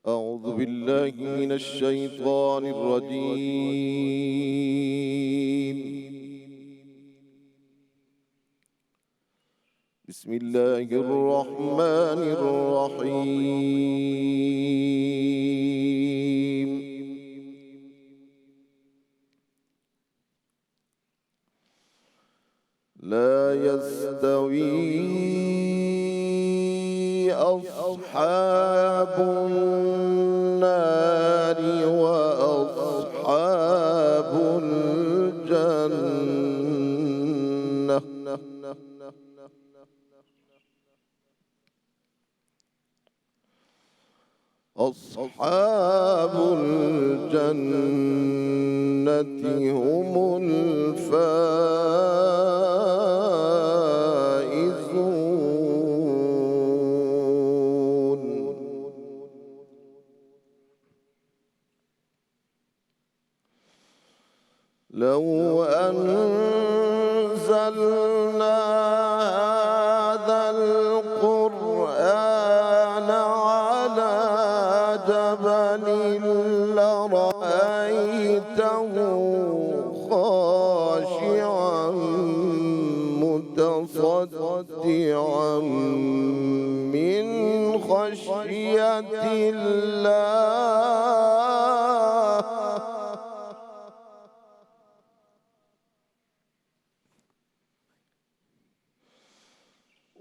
أعوذ بالله من الشيطان الرجيم. بسم الله الرحمن الرحيم. لا يستوي أصحاب النار وأصحاب الجنة. أصحاب الجنة هم الفائزون. لو أنزلنا هذا القرآن على جبل لرأيته خاشعا متصدعا من خشية الله.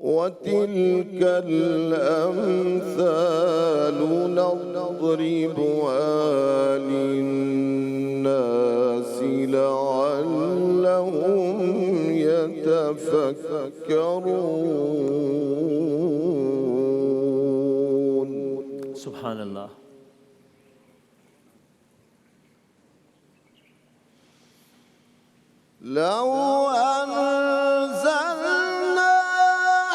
وتلك الأمثال نضربها للناس لعلهم يتفكرون. سبحان الله. لو أنزلنا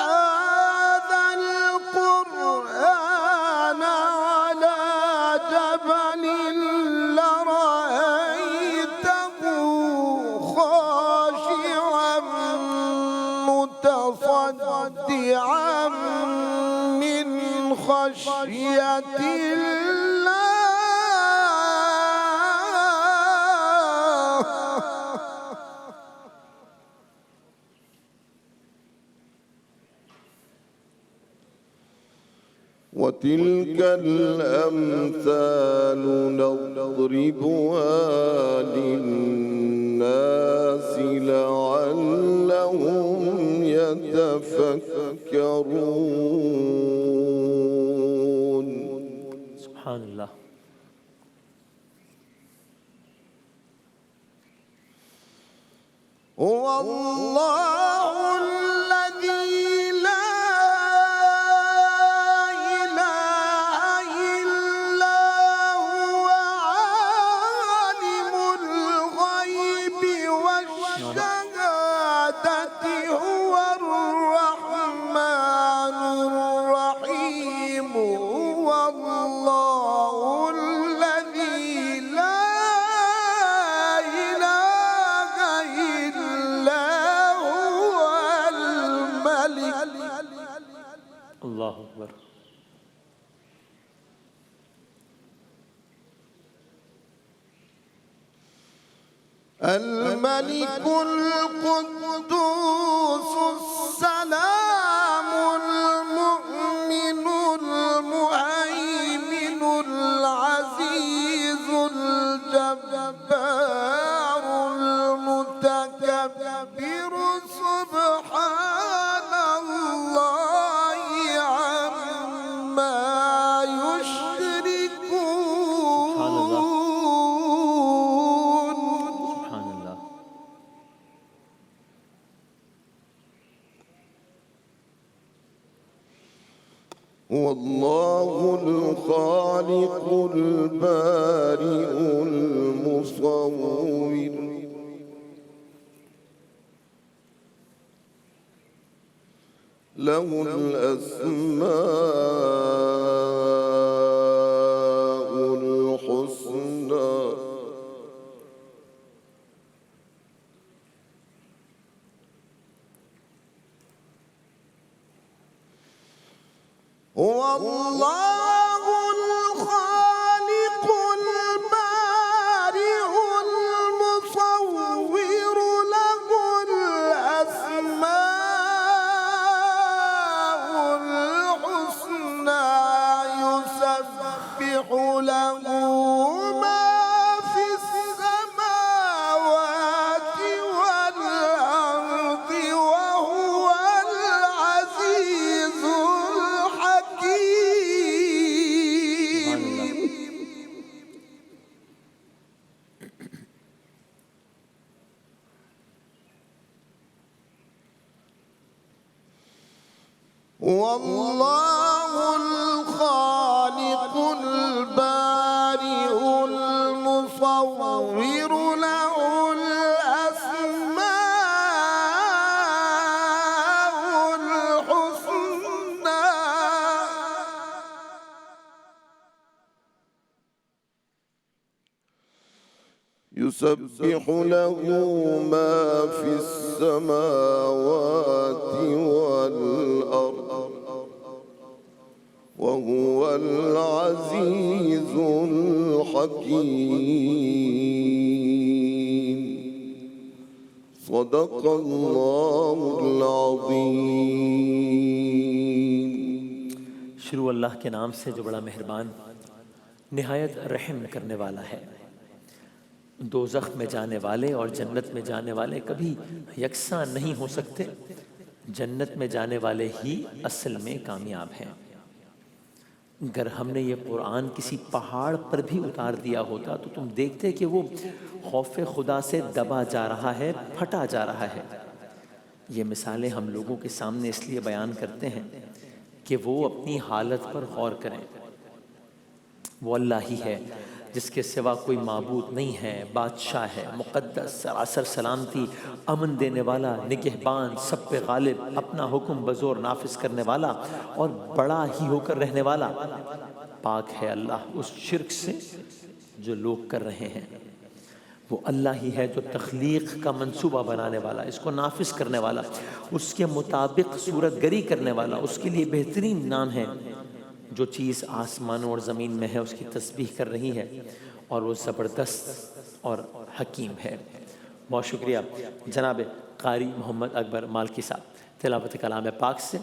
هذا القرآن على جبل لرأيته خاشعا متصدعا من خشية الله. وتلك الأمثال نضربها للناس لعلهم يتفكرون. سبحان الله. هو الله الذي لا إله إلا هو عالم الغيب والشهادة هو الرحمن الرحيم. هو الله الذي لا إله إلا هو الملك. الله أكبر. الملك القدوس السلام المؤمن المهيمن العزيز الجبار المتكبر سبحان الله عما يشركون. سبحان الله. هو الله الخالق البارئ المصور له الأسماء الحسنى. هو الله الخالق والله الخالق البارئ المصور له الأسماء الحسنى يسبح له ما في السماوات والأرض وهو العزيز الحكيم صدق الله العظيم. شروع اللہ کے نام سے جو بڑا مہربان نہایت رحم کرنے والا ہے. دوزخ میں جانے والے اور جنت میں جانے والے کبھی یکساں نہیں ہو سکتے. جنت میں جانے والے ہی اصل میں کامیاب ہیں. اگر ہم نے یہ قرآن کسی پہاڑ پر بھی اتار دیا ہوتا تو تم دیکھتے کہ وہ خوف خدا سے دبا جا رہا ہے، پھٹا جا رہا ہے. یہ مثالیں ہم لوگوں کے سامنے اس لیے بیان کرتے ہیں کہ وہ اپنی حالت پر غور کریں. وہ اللہ ہی ہے جس کے سوا کوئی معبود نہیں ہے، بادشاہ ہے، مقدس، سراسر سلامتی، امن دینے والا، نگہبان، سب پہ غالب، اپنا حکم بزور نافذ کرنے والا اور بڑا ہی ہو کر رہنے والا. پاک ہے اللہ اس شرک سے جو لوگ کر رہے ہیں. وہ اللہ ہی ہے جو تخلیق کا منصوبہ بنانے والا، اس کو نافذ کرنے والا، اس کے مطابق صورت گری کرنے والا. اس کے لیے بہترین نام ہے. جو چیز آسمانوں اور زمین میں ہے اس کی تسبیح کر رہی ہے اور وہ زبردست اور حکیم ہے. بہت شکریہ جناب قاری محمد اکبر مالکی صاحب تلاوت کلام پاک سے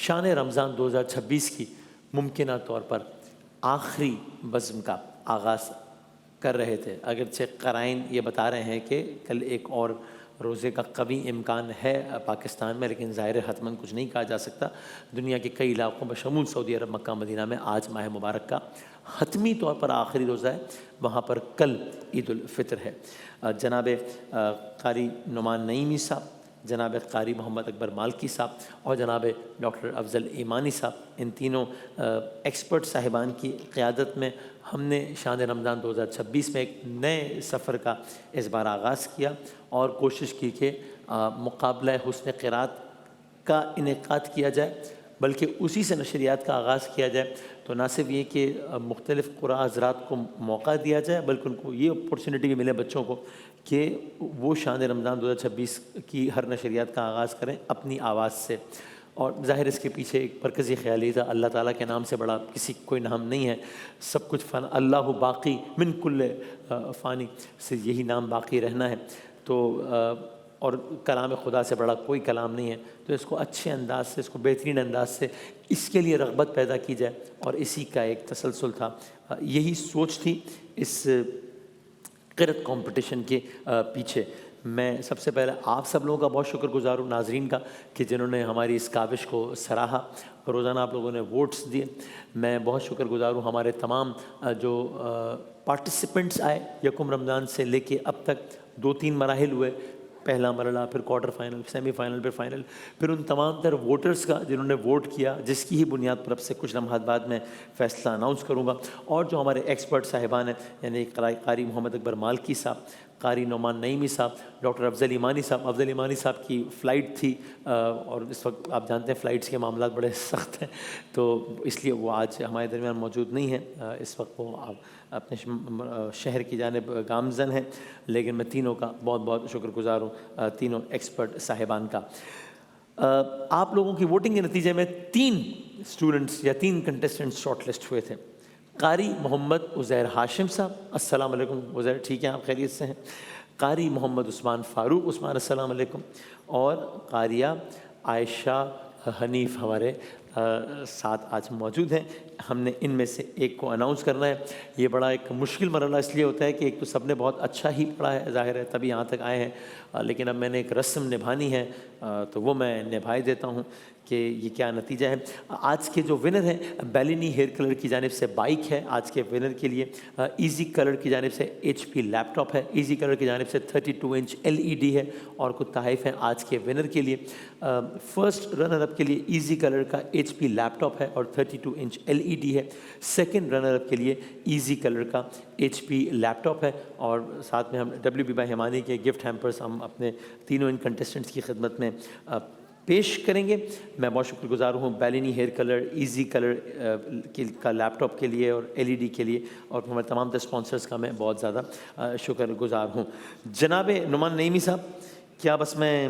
شان رمضان 2026 کی ممکنہ طور پر آخری بزم کا آغاز کر رہے تھے. اگرچہ قرائن یہ بتا رہے ہیں کہ کل ایک اور روزے کا قوی امکان ہے پاکستان میں، لیکن ظاہر حتماً کچھ نہیں کہا جا سکتا. دنیا کے کئی علاقوں بشمول سعودی عرب، مکہ مدینہ میں آج ماہ مبارک کا حتمی طور پر آخری روزہ ہے. وہاں پر کل عید الفطر ہے. جناب قاری نعمان نعیمی صاحب، جناب قاری محمد اکبر مالکی صاحب اور جناب ڈاکٹر افضل ایمانی صاحب، ان تینوں ایکسپرٹ صاحبان کی قیادت میں ہم نے شان رمضان 2026 میں ایک نئے سفر کا اس بار آغاز کیا اور کوشش کی کہ مقابلہ حسن قرات کا انعقاد کیا جائے، بلکہ اسی سے نشریات کا آغاز کیا جائے. تو نہ صرف یہ کہ مختلف قراء حضرات کو موقع دیا جائے، بلکہ ان کو یہ اپورچونٹی بھی ملے بچوں کو کہ وہ شان رمضان 2026 کی ہر نشریات کا آغاز کریں اپنی آواز سے. اور ظاہر اس کے پیچھے ایک مرکزی خیال یہ تھا، اللہ تعالیٰ کے نام سے بڑا کسی کوئی نام نہیں ہے. سب کچھ فنا، اللہ باقی من کل فانی سے یہی نام باقی رہنا ہے. تو اور کلام خدا سے بڑا کوئی کلام نہیں ہے. تو اس کو اچھے انداز سے، اس کو بہترین انداز سے اس کے لیے رغبت پیدا کی جائے، اور اسی کا ایک تسلسل تھا. یہی سوچ تھی اس قرأت کمپٹیشن کے پیچھے. میں سب سے پہلے آپ سب لوگوں کا بہت شکر گزار ہوں، ناظرین کا، کہ جنہوں نے ہماری اس کاوش کو سراہا. روزانہ آپ لوگوں نے ووٹس دیے. میں بہت شکر گزار ہوں ہمارے تمام جو پارٹیسپنٹس آئے یکم رمضان سے لے کے اب تک. 2-3 مراحل ہوئے، پہلا مرحلہ، پھر کوارٹر فائنل، سیمی فائنل، پھر فائنل. پھر ان تمام تر ووٹرز کا جنہوں نے ووٹ کیا، جس کی ہی بنیاد پر اب سے کچھ لمحات بعد میں فیصلہ اناؤنس کروں گا. اور جو ہمارے ایکسپرٹ صاحبان ہیں، یعنی قاری محمد اکبر مالکی صاحب، قاری نعمان نعیمی صاحب، ڈاکٹر افضل ایمانی صاحب. افضل ایمانی صاحب کی فلائٹ تھی اور اس وقت آپ جانتے ہیں فلائٹس کے معاملات بڑے سخت ہیں، تو اس لیے وہ آج ہمارے درمیان موجود نہیں ہیں. اس وقت وہ اپنے شہر کی جانب گامزن ہیں. لیکن میں تینوں کا بہت بہت شکر گزار ہوں، تینوں ایکسپرٹ صاحبان کا. آپ لوگوں کی ووٹنگ کے نتیجے میں 3 اسٹوڈنٹس یا 3 کنٹیسٹنٹس شارٹ لسٹ ہوئے تھے. قاری محمد عزیر ہاشم صاحب، السلام علیکم عزیر، ٹھیک ہیں آپ خیریت سے ہیں؟ قاری محمد عثمان فاروق عثمان، السلام علیکم. اور قاریہ عائشہ حنیف ہمارے ساتھ آج موجود ہیں. ہم نے ان میں سے ایک کو اناؤنس کرنا ہے. یہ بڑا ایک مشکل مرحلہ اس لیے ہوتا ہے کہ ایک تو سب نے بہت اچھا ہی پڑھا ہے، ظاہر ہے تبھی یہاں تک آئے ہیں، لیکن اب میں نے ایک رسم نبھانی ہے تو وہ میں نبھائے دیتا ہوں کہ یہ کیا نتیجہ ہے. آج کے جو ونر ہیں بیلینی ہیئر کلر کی جانب سے بائک ہے آج کے ونر کے لیے. ایزی کلر کی جانب سے HP لیپ ٹاپ ہے. ایزی کلر کی جانب سے 32 انچ LED ہے اور کچھ تحائف ہیں آج کے ونر کے لیے. فرسٹ رنر اپ کے لیے ایزی کلر کا HP لیپ ٹاپ ہے اور 32 انچ LED ہے. سیکنڈ رنر اپ کے لیے ایزی کلر کا HP لیپ ٹاپ ہے اور ساتھ میں ہم WB بائی ہمانی کے گفٹ ہیمپرس ہم اپنے تینوں ان کنٹیسٹنٹس کی خدمت میں پیش کریں گے. میں بہت شکر گزار ہوں بیلینی ہیئر کلر ایزی کلر کا لیپ ٹاپ کے لیے اور LED کے لیے اور ہمارے تمام اسپانسرز کا میں بہت زیادہ شکر گزار ہوں. جناب نعمان نعیمی صاحب، کیا بس میں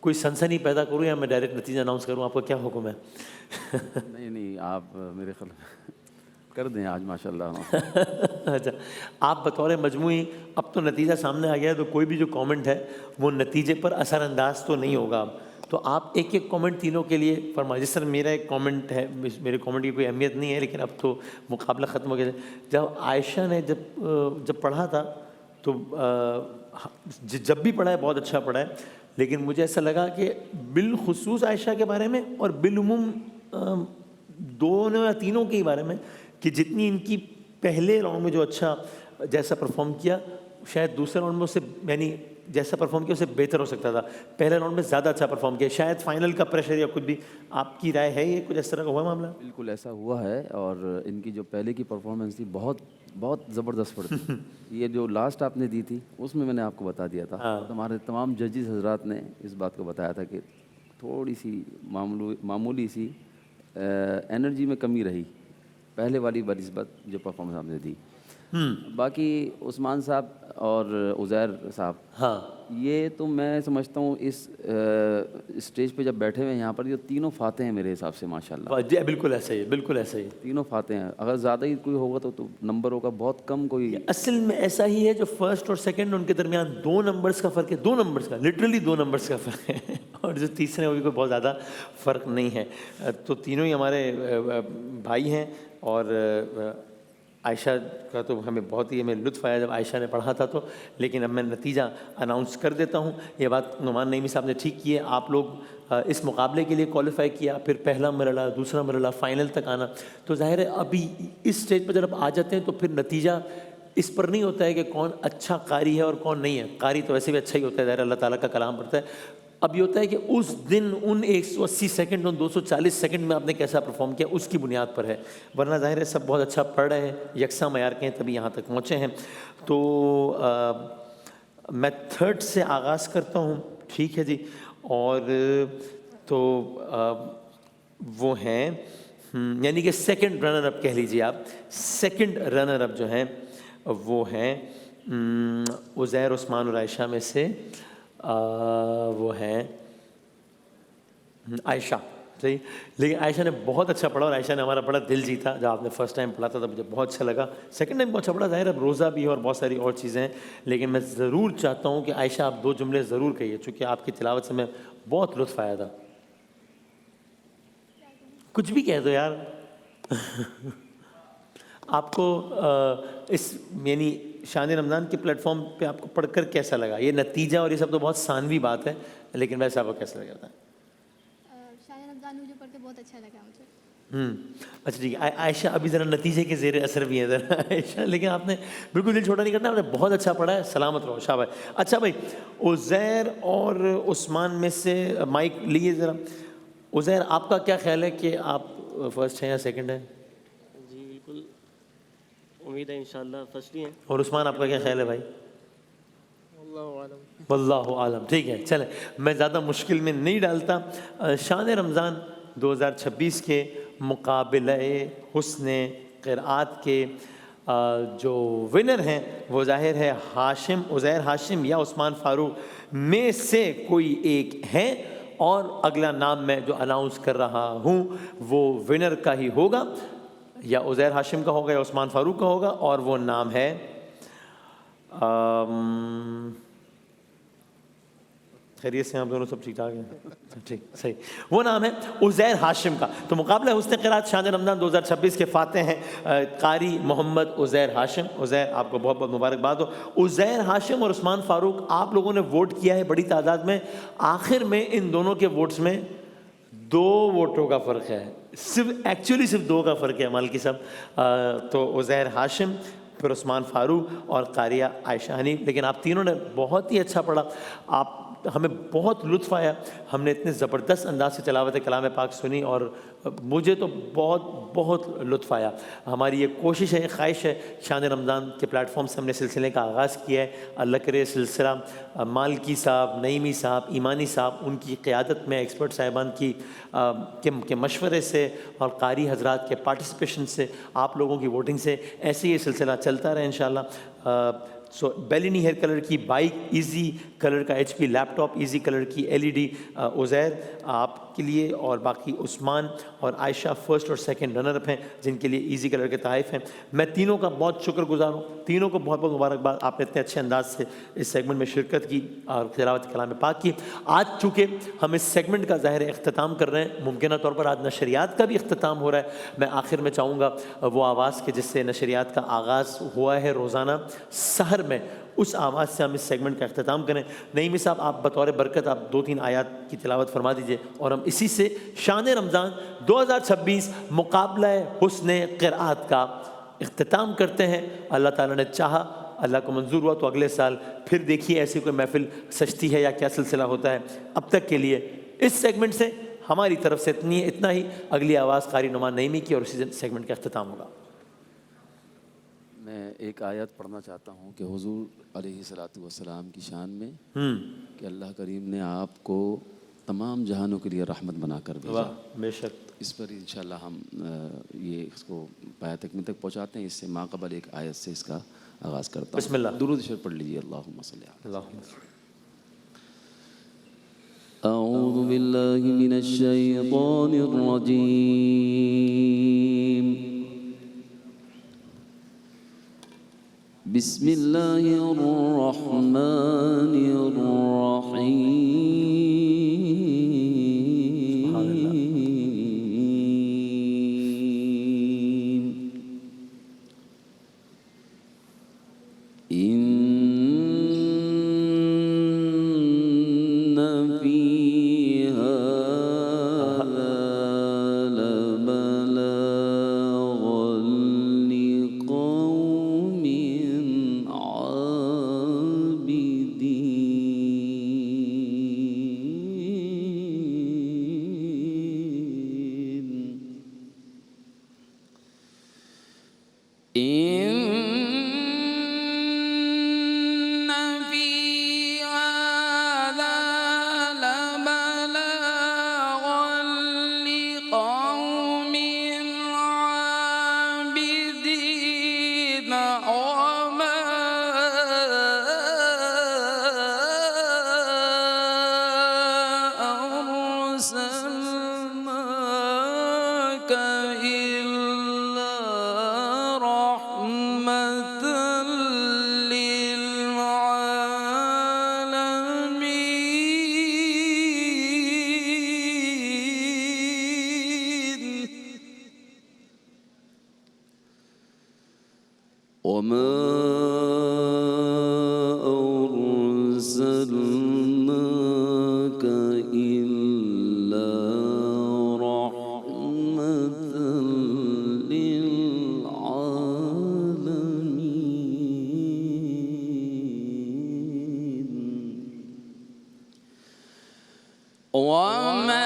کوئی سنسنی پیدا کروں یا میں ڈائریکٹ نتیجہ اناؤنس کروں؟ آپ کا کیا حکم ہے؟ نہیں آپ میرے خیال کر دیں آج ماشاءاللہ. اچھا، آپ بطور مجموعی اب تو نتیجہ سامنے آ گیا ہے تو کوئی بھی جو کامنٹ ہے وہ نتیجے پر اثر انداز تو نہیں ہوگا. تو آپ ایک ایک کامنٹ تینوں کے لیے فرمائیں. جس طرح میرا ایک کامنٹ ہے، میرے کامنٹ کی کوئی اہمیت نہیں ہے لیکن اب تو مقابلہ ختم ہو گیا. جب عائشہ نے جب پڑھا تھا تو جب بھی پڑھا ہے بہت اچھا پڑھا ہے، لیکن مجھے ایسا لگا کہ بالخصوص عائشہ کے بارے میں اور بالعموم دونوں یا تینوں کے بارے میں کہ جتنی ان کی پہلے راؤنڈ میں جو اچھا جیسا پرفارم کیا شاید دوسرے راؤنڈ میں اسے یعنی جیسا پرفارم کیا اسے بہتر ہو سکتا تھا. پہلے راؤنڈ میں زیادہ اچھا پرفارم کیا، شاید فائنل کا پریشر یا کچھ بھی. آپ کی رائے ہے یہ کچھ اس طرح کا ہوا معاملہ؟ بالکل ایسا ہوا ہے اور ان کی جو پہلے کی پرفارمنس تھی بہت بہت زبردست پڑتی. یہ جو لاسٹ آپ نے دی تھی اس میں نے آپ کو بتا دیا تھا. ہمارے تمام ججز حضرات نے اس بات کو بتایا تھا کہ تھوڑی سی معمولی سی انرجی میں کمی رہی پہلے والی بنسبت جو پرفارمنس آپ نے دی. باقی عثمان صاحب اور عزیر صاحب، ہاں یہ تو میں سمجھتا ہوں اس اسٹیج پہ جب بیٹھے ہوئے ہیں یہاں پر یہ تینوں فاتح ہیں میرے حساب سے ماشاءاللہ. جی بالکل ایسا ہی ہے، بالکل ایسا ہی. تینوں فاتح ہیں. اگر زیادہ ہی کوئی ہوگا تو نمبر ہوگا بہت کم. کوئی اصل میں ایسا ہی ہے جو فرسٹ اور سیکنڈ ان کے درمیان 2 نمبرز کا فرق ہے. 2 نمبرز کا، لٹرلی 2 نمبرز کا فرق ہے اور جو تیسرے وہ بھی کوئی بہت زیادہ فرق نہیں ہے. تو تینوں ہی ہمارے بھائی ہیں اور عائشہ کا تو ہمیں بہت ہی لطف آیا جب عائشہ نے پڑھا تھا تو. لیکن اب میں نتیجہ اناؤنس کر دیتا ہوں. یہ بات نعمان نعیمی صاحب نے ٹھیک کی ہے. آپ لوگ اس مقابلے کے لیے کوالیفائی کیا، پھر پہلا مرحلہ، دوسرا مرحلہ، فائنل تک آنا. تو ظاہر ہے ابھی اس اسٹیج پر جب آ جاتے ہیں تو پھر نتیجہ اس پر نہیں ہوتا ہے کہ کون اچھا قاری ہے اور کون نہیں ہے. قاری تو ویسے بھی اچھا ہی ہوتا ہے، ظاہر اللہ تعالیٰ کا کلام پڑھتا ہے. اب یہ ہوتا ہے کہ اس دن ان 180 سیکنڈ ان 240 سیکنڈ میں آپ نے کیسا پرفارم کیا اس کی بنیاد پر ہے. ورنہ ظاہر ہے سب بہت اچھا پڑھ رہے ہیں، یکساں معیار کے ہیں تبھی یہاں تک پہنچے ہیں. تو میں تھرڈ سے آغاز کرتا ہوں. ٹھیک ہے جی. اور تو وہ ہیں یعنی کہ سیکنڈ رنر اپ کہہ لیجیے آپ. سیکنڈ رنر اپ جو ہیں وہ ہیں عزیر، عثمان اور عائشہ میں سے وہ ہیں عائشہ. صحیح. لیکن عائشہ نے بہت اچھا پڑھا اور عائشہ نے ہمارا بڑا دل جیتا. جب آپ نے فرسٹ ٹائم پڑھا تھا تو مجھے بہت اچھا لگا. سیکنڈ ٹائم بہت اچھا پڑھا. ظاہر اب روزہ بھی ہے اور بہت ساری اور چیزیں ہیں، لیکن میں ضرور چاہتا ہوں کہ عائشہ آپ 2 جملے ضرور کہیے چونکہ آپ کی تلاوت سے میں بہت لطف آیا تھا. کچھ بھی کہہ دو یار. آپ کو اس یعنی شان رمضان کے پلیٹ فارم پہ آپ کو پڑھ کر کیسا لگا؟ یہ نتیجہ اور یہ سب تو بہت ثانوی بات ہے، لیکن ویسے آپ کو کیسا لگا تھا؟ شان رمضان مجھے پڑھ کے بہت اچھا لگا مجھے. اچھا ٹھیک ہے. عائشہ ابھی ذرا نتیجے کے زیر اثر بھی ہے ذرا عائشہ، لیکن آپ نے بالکل دل چھوٹا نہیں کرنا. آپ نے بہت اچھا پڑھا ہے. سلامت رہو. شاباش. اچھا بھائی، عزیر اور عثمان میں سے مائک لیے ذرا. عزیر آپ کا کیا خیال ہے کہ آپ فرسٹ ہیں یا سیکنڈ ہیں؟ جی بالکل امید ہے انشاءاللہ فرسٹ ہی ہیں. اور عثمان آپ کا کیا خیال ہے بھائی؟ واللہ عالم. ٹھیک ہے چلیں، میں زیادہ مشکل میں نہیں ڈالتا. شان رمضان 2026 کے مقابلہ حسن قرآت کے جو ونر ہیں وہ ظاہر ہے ہاشم، عزیر ہاشم یا عثمان فاروق میں سے کوئی ایک ہیں، اور اگلا نام میں جو اناؤنس کر رہا ہوں وہ ونر کا ہی ہوگا. یا عزیر ہاشم کا ہوگا یا عثمان فاروق کا ہوگا، اور وہ نام ہے خیریت سے آپ دونوں سب ٹھیک ٹھاک ہیں؟ ٹھیک صحیح. وہ نام ہے عزیر ہاشم کا. تو مقابلہ حسن قرات شان رمضان 2026 کے فاتح ہیں قاری محمد عزیر ہاشم. عزیر آپ کو بہت بہت مبارکباد ہو. عزیر ہاشم اور عثمان فاروق آپ لوگوں نے ووٹ کیا ہے بڑی تعداد میں. آخر میں ان دونوں کے ووٹس میں 2 ووٹوں کا فرق ہے، صرف 2 کا فرق ہے مالکی صاحب. تو عزیر ہاشم، پھر عثمان فاروق اور قاریہ عائشہ حنیف. لیکن آپ تینوں نے بہت ہی اچھا پڑھا، ہمیں بہت لطف آیا. ہم نے اتنے زبردست انداز سے تلاوت کلام پاک سنی اور مجھے تو بہت لطف آیا. ہماری یہ کوشش ہے، یہ خواہش ہے، شان رمضان کے پلیٹ فارم سے ہم نے سلسلے کا آغاز کیا ہے. اللہ کرے سلسلہ مالکی صاحب، نعیمی صاحب، ایمانی صاحب، ان کی قیادت میں، ایکسپرٹ صاحبان کے مشورے سے اور قاری حضرات کے پارٹیسپیشن سے، آپ لوگوں کی ووٹنگ سے ایسے یہ سلسلہ چلتا رہے انشاءاللہ. سو بیلینی ہیئر کلر کی بائک، ایزی کلر کا HP لیپ ٹاپ، ایزی کلر کی LED عزیر آپ کے لیے، اور باقی عثمان اور عائشہ فرسٹ اور سیکنڈ رنر اپ ہیں جن کے لیے ایزی کلر کے تحائف ہیں. میں تینوں کا بہت شکر گزار ہوں، تینوں کو بہت مبارکباد. آپ نے اتنے اچھے انداز سے اس سیگمنٹ میں شرکت کی اور تلاوت کلام پاک کی. آج چونکہ ہم اس سیگمنٹ کا ظاہر اختتام کر رہے ہیں، ممکنہ طور پر آج نشریات کا بھی اختتام ہو رہا ہے. میں آخر میں چاہوں گا وہ آواز کہ جس سے نشریات کا آغاز ہوا ہے روزانہ سحر میں، اس آواز سے ہم اس سیگمنٹ کا اختتام کریں. نعیمی صاحب آپ بطور برکت آپ 2-3 آیات کی تلاوت فرما دیجئے اور ہم اسی سے شان رمضان 2026 مقابلہ حسن قرآت کا اختتام کرتے ہیں. اللہ تعالیٰ نے چاہا، اللہ کو منظور ہوا تو اگلے سال پھر دیکھیے ایسی کوئی محفل سجتی ہے یا کیا سلسلہ ہوتا ہے. اب تک کے لیے اس سیگمنٹ سے ہماری طرف سے اتنا ہی. اگلی آواز قاری نعمان نعیمی کی اور اسی سیگمنٹ کا اختتام ہوگا. میں ایک آیت پڑھنا چاہتا ہوں کہ حضور علیہ الصلوۃ والسلام کی شان میں کہ اللہ کریم نے آپ کو تمام جہانوں کے لیے رحمت بنا کر بھیجا. بے شک. اس پر انشاءاللہ ہم یہ اس کو پایہ تکمیل تک پہنچاتے ہیں. اس سے ماقبل ایک آیت سے اس کا آغاز کرتا ہوں. بسم اللہ. درود شریف پڑھ لیجیے. اللہم صلی علی اللہم اعوذ باللہ من الشیطان الرجیم. بسم اللہ الرحمن الرحیم. ان فی هذا لبلاغا لقوم وما أرسلناك إلا رحمة للعالمين. وما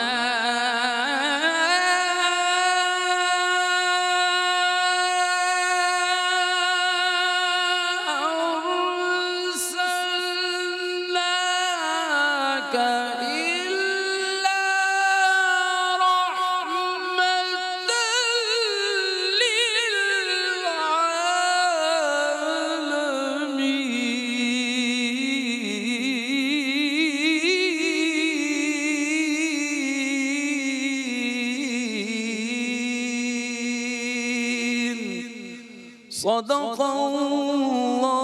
صدق الله